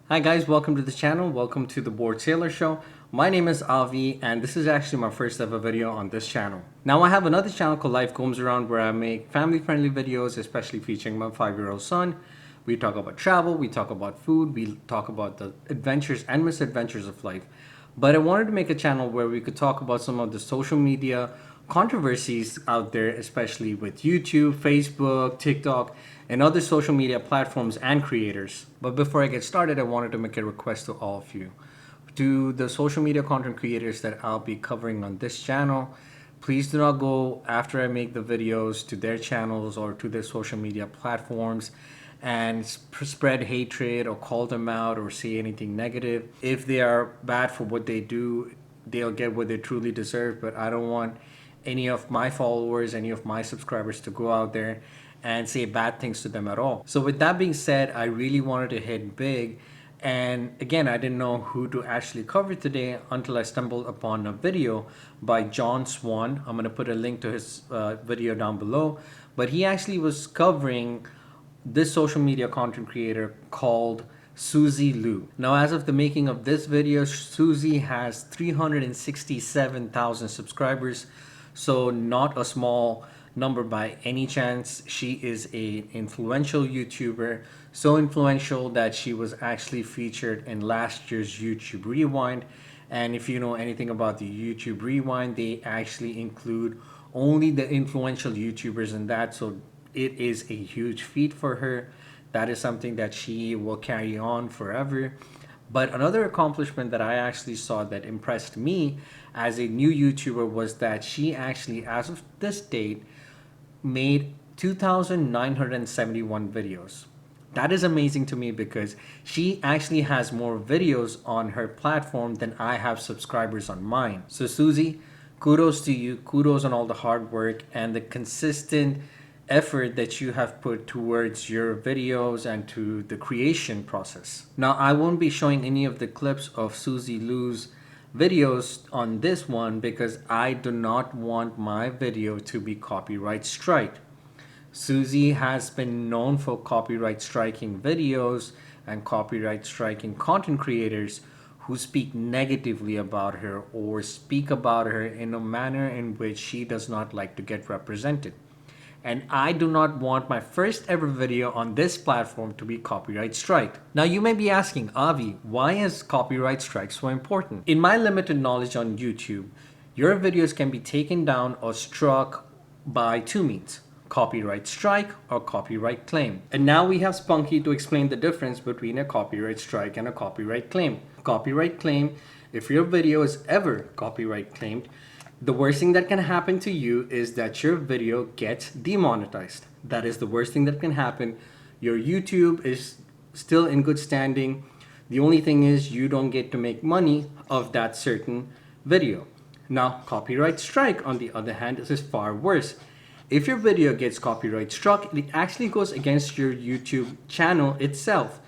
Hi guys, welcome to the channel. Welcome to the Board Sailor Show. My name is Avi and this is actually my first ever video on this channel. Now I have another channel called Life Gomes Around where I make family friendly videos, especially featuring my 5-year-old son. We talk about travel, we talk about food, we talk about the adventures and misadventures of life. But I wanted to make a channel where we could talk about some of the social media controversies out there, especially with YouTube, Facebook, TikTok, and other social media platforms and creators. But before I get started, I wanted to make a request to all of you. To the social media content creators that I'll be covering on this channel, please do not go after I make the videos to their channels or to their social media platforms and spread hatred or call them out or say anything negative. If they are bad for what they do, they'll get what they truly deserve, but I don't want any of my followers, any of my subscribers to go out there and say bad things to them at all. So with that being said, I really wanted to hit big. And again, I didn't know who to actually cover today until I stumbled upon a video by John Swan. I'm going to put a link to his video down below. But he actually was covering this social media content creator called Suzy Lou. Now, as of the making of this video, Suzy has 367,000 subscribers. So not a small number by any chance. She is an influential YouTuber, so influential that she was actually featured in last year's YouTube Rewind. And if you know anything about the YouTube Rewind, they actually include only the influential YouTubers in that. So it is a huge feat for her. That is something that she will carry on forever. But another accomplishment that I actually saw that impressed me as a new YouTuber was that she actually, as of this date, made 2,971 videos. That is amazing to me because she actually has more videos on her platform than I have subscribers on mine. So Suzy, kudos to you. Kudos on all the hard work and the consistent effort that you have put towards your videos and to the creation process. Now, I won't be showing any of the clips of Suzy Lou's videos on this one because I do not want my video to be copyright striked. Suzy has been known for copyright striking videos and copyright striking content creators who speak negatively about her or speak about her in a manner in which she does not like to get represented. And I do not want my first ever video on this platform to be copyright striked. Now you may be asking, Avi, why is copyright strike so important? In my limited knowledge on YouTube, your videos can be taken down or struck by two means: copyright strike or copyright claim. And now we have Spunky to explain the difference between a copyright strike and a copyright claim. Copyright claim, if your video is ever copyright claimed, the worst thing that can happen to you is that your video gets demonetized. That is the worst thing that can happen. Your YouTube is still in good standing. The only thing is you don't get to make money of that certain video. Now, copyright strike, on the other hand, is far worse. If your video gets copyright struck, it actually goes against your YouTube channel itself.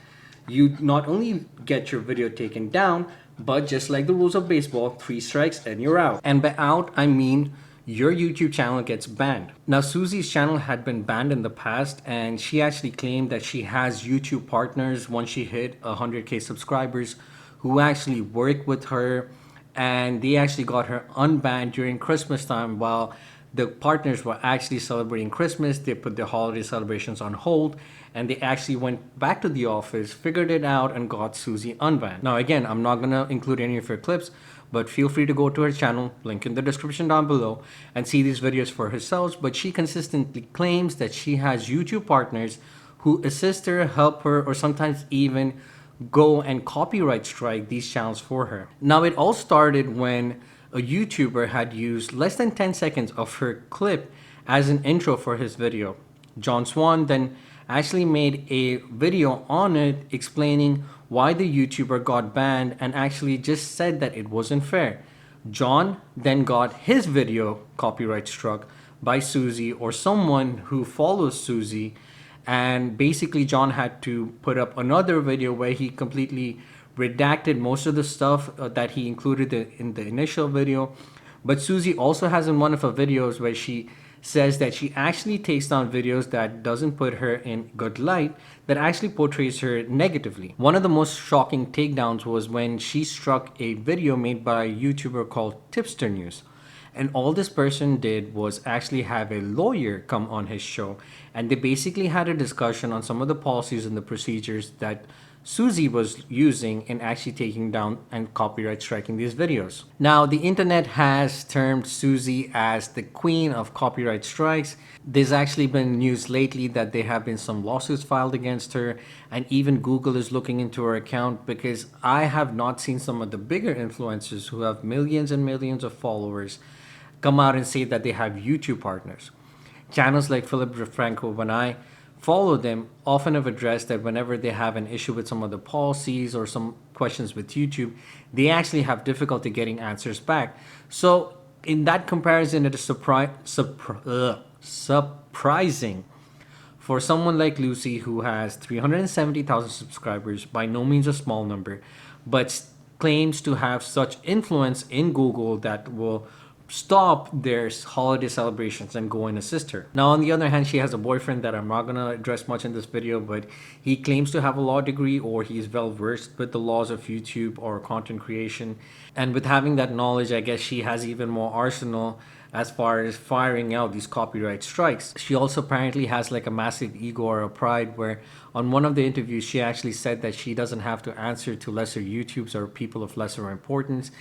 You not only get your video taken down, but just like the rules of baseball, 3 strikes and you're out. And by out, I mean your YouTube channel gets banned. Now, Suzy's channel had been banned in the past, and she actually claimed that she has YouTube partners once she hit 100K subscribers who actually work with her, and they actually got her unbanned during Christmas time while the partners were actually celebrating Christmas. They put their holiday celebrations on hold and they actually went back to the office, figured it out, and got Suzy unbanned. Now, again, I'm not going to include any of her clips, but feel free to go to her channel, link in the description down below, and see these videos for herself. But she consistently claims that she has YouTube partners who assist her, help her, or sometimes even go and copyright strike these channels for her. Now, it all started when a YouTuber had used less than 10 seconds of her clip as an intro for his video. John Swan then actually made a video on it explaining why the YouTuber got banned and actually just said that it wasn't fair. John then got his video copyright struck by Suzy or someone who follows Suzy, and basically John had to put up another video where he completely redacted most of the stuff that he included in the initial video. But Suzy also has in one of her videos where she says that she actually takes down videos that doesn't put her in good light, that actually portrays her negatively. One of the most shocking takedowns was when she struck a video made by a YouTuber called Tipster News. And all this person did was actually have a lawyer come on his show, and they basically had a discussion on some of the policies and the procedures that Suzy was using in actually taking down and copyright striking these videos. Now, the internet has termed Suzy as the queen of copyright strikes. There's actually been news lately that there have been some lawsuits filed against her, and even Google is looking into her account, because I have not seen some of the bigger influencers who have millions and millions of followers come out and say that they have YouTube partners. Channels like Philip DeFranco, when I follow them, often have addressed that whenever they have an issue with some of the policies or some questions with YouTube, they actually have difficulty getting answers back. So, in that comparison, it is surprising for someone like Lucy, who has 370,000 subscribers, by no means a small number, but claims to have such influence in Google that will stop their holiday celebrations and go and assist her. Now, on the other hand, she has a boyfriend that I'm not going to address much in this video, but he claims to have a law degree, or he's well versed with the laws of YouTube or content creation. And with having that knowledge, I guess she has even more arsenal as far as firing out these copyright strikes. She also apparently has like a massive ego or a pride, where on one of the interviews she actually said that she doesn't have to answer to lesser YouTubes or people of lesser importance.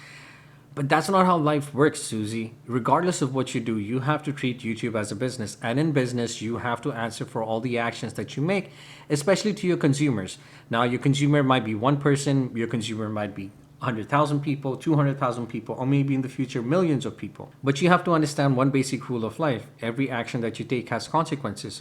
But that's not how life works, Suzy. Regardless of what you do, you have to treat YouTube as a business. And in business, you have to answer for all the actions that you make, especially to your consumers. Now, your consumer might be one person, your consumer might be 100,000 people, 200,000 people, or maybe in the future, millions of people. But you have to understand one basic rule of life. Every action that you take has consequences,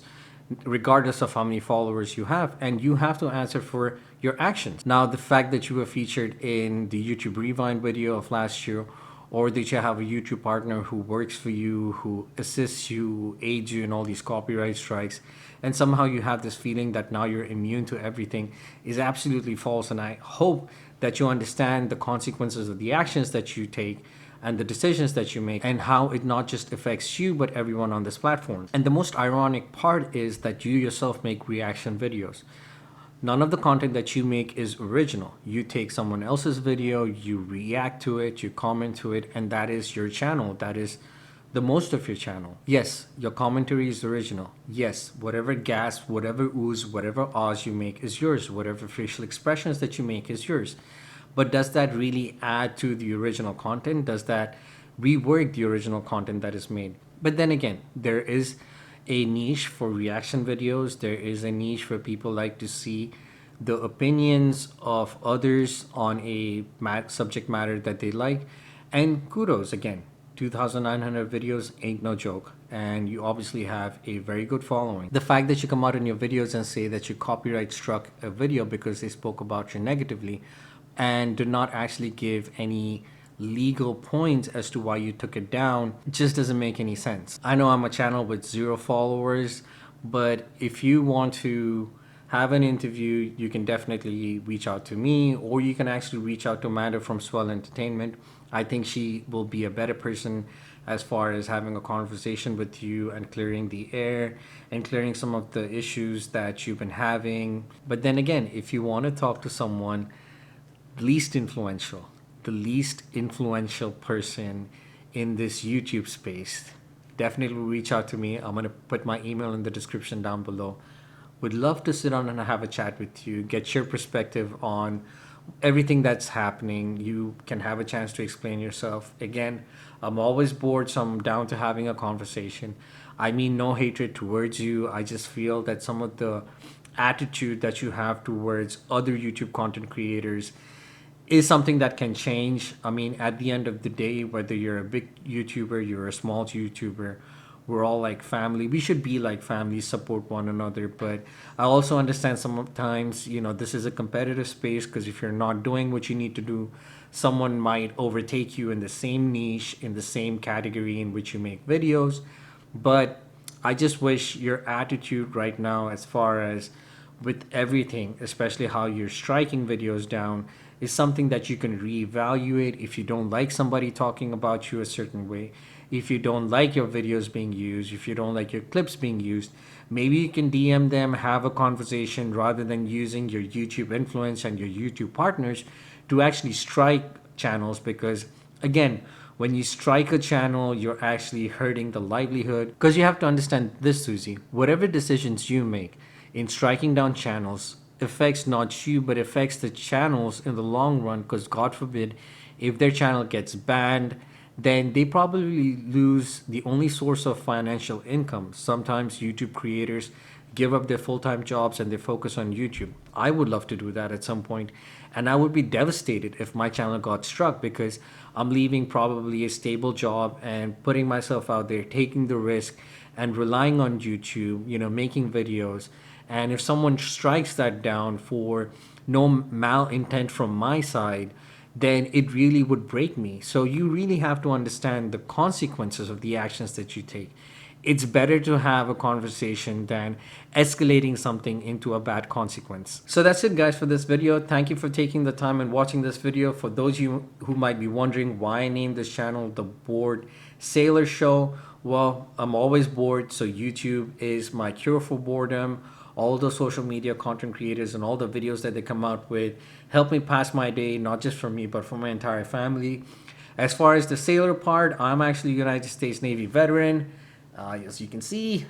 regardless of how many followers you have, and you have to answer for your actions. Now, the fact that you were featured in the YouTube Rewind video of last year, or that you have a YouTube partner who works for you, who assists you, aids you in all these copyright strikes, and somehow you have this feeling that now you're immune to everything, is absolutely false. And I hope that you understand the consequences of the actions that you take and the decisions that you make, and how it not just affects you but everyone on this platform. And the most ironic part is that you yourself make reaction videos. None of the content that you make is original. You take someone else's video, you react to it, you comment to it, and that is your channel. That is the most of your channel. Yes, your commentary is original. Yes, whatever gasp, whatever ooze, whatever ahs you make is yours. Whatever facial expressions that you make is yours. But does that really add to the original content? Does that rework the original content that is made? But then again, there is a niche for reaction videos. There is a niche for people like to see the opinions of others on a subject matter that they like. And kudos again, 2,900 videos ain't no joke. And you obviously have a very good following. The fact that you come out in your videos and say that you copyright struck a video because they spoke about you negatively, and did not actually give any legal points as to why you took it down, just doesn't make any sense. I know I'm a channel with 0 followers, but if you want to have an interview, you can definitely reach out to me, or you can actually reach out to Amanda from Swell Entertainment. I think she will be a better person as far as having a conversation with you and clearing the air and clearing some of the issues that you've been having. But then again, if you want to talk to someone the least influential person in this YouTube space, definitely reach out to me. I'm going to put my email in the description down below. Would love to sit down and have a chat with you, get your perspective on everything that's happening. You can have a chance to explain yourself. Again, I'm always bored, so I'm down to having a conversation. I mean no hatred towards you. I just feel that some of the attitude that you have towards other YouTube content creators is something that can change. I mean, at the end of the day, whether you're a big YouTuber, you're a small YouTuber, we're all like family. We should be like family, support one another. But I also understand sometimes, this is a competitive space, because if you're not doing what you need to do, someone might overtake you in the same niche, in the same category in which you make videos. But I just wish your attitude right now, as far as with everything, especially how you're striking videos down, is something that you can reevaluate. If you don't like somebody talking about you a certain way, if you don't like your videos being used, if you don't like your clips being used, maybe you can DM them, have a conversation, rather than using your YouTube influence and your YouTube partners to actually strike channels. Because again, when you strike a channel, you're actually hurting the livelihood. Because you have to understand this, Suzy, whatever decisions you make in striking down channels affects not you, but affects the channels in the long run. Because God forbid, if their channel gets banned, then they probably lose the only source of financial income. Sometimes YouTube creators give up their full-time jobs and they focus on YouTube. I would love to do that at some point, and I would be devastated if my channel got struck, because I'm leaving probably a stable job and putting myself out there, taking the risk and relying on YouTube, making videos. And if someone strikes that down for no malintent from my side, then it really would break me. So you really have to understand the consequences of the actions that you take. It's better to have a conversation than escalating something into a bad consequence. So that's it, guys, for this video. Thank you for taking the time and watching this video. For those of you who might be wondering why I named this channel The Bored Sailor Show, well, I'm always bored, so YouTube is my cure for boredom. All the social media content creators and all the videos that they come out with help me pass my day, not just for me, but for my entire family. As far as the sailor part, I'm actually a United States Navy veteran. As you can see,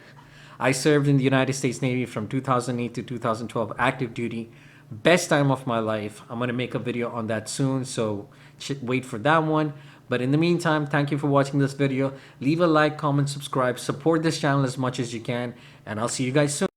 I served in the United States Navy from 2008 to 2012, active duty. Best time of my life. I'm going to make a video on that soon, so wait for that one. But in the meantime, thank you for watching this video. Leave a like, comment, subscribe, support this channel as much as you can, and I'll see you guys soon.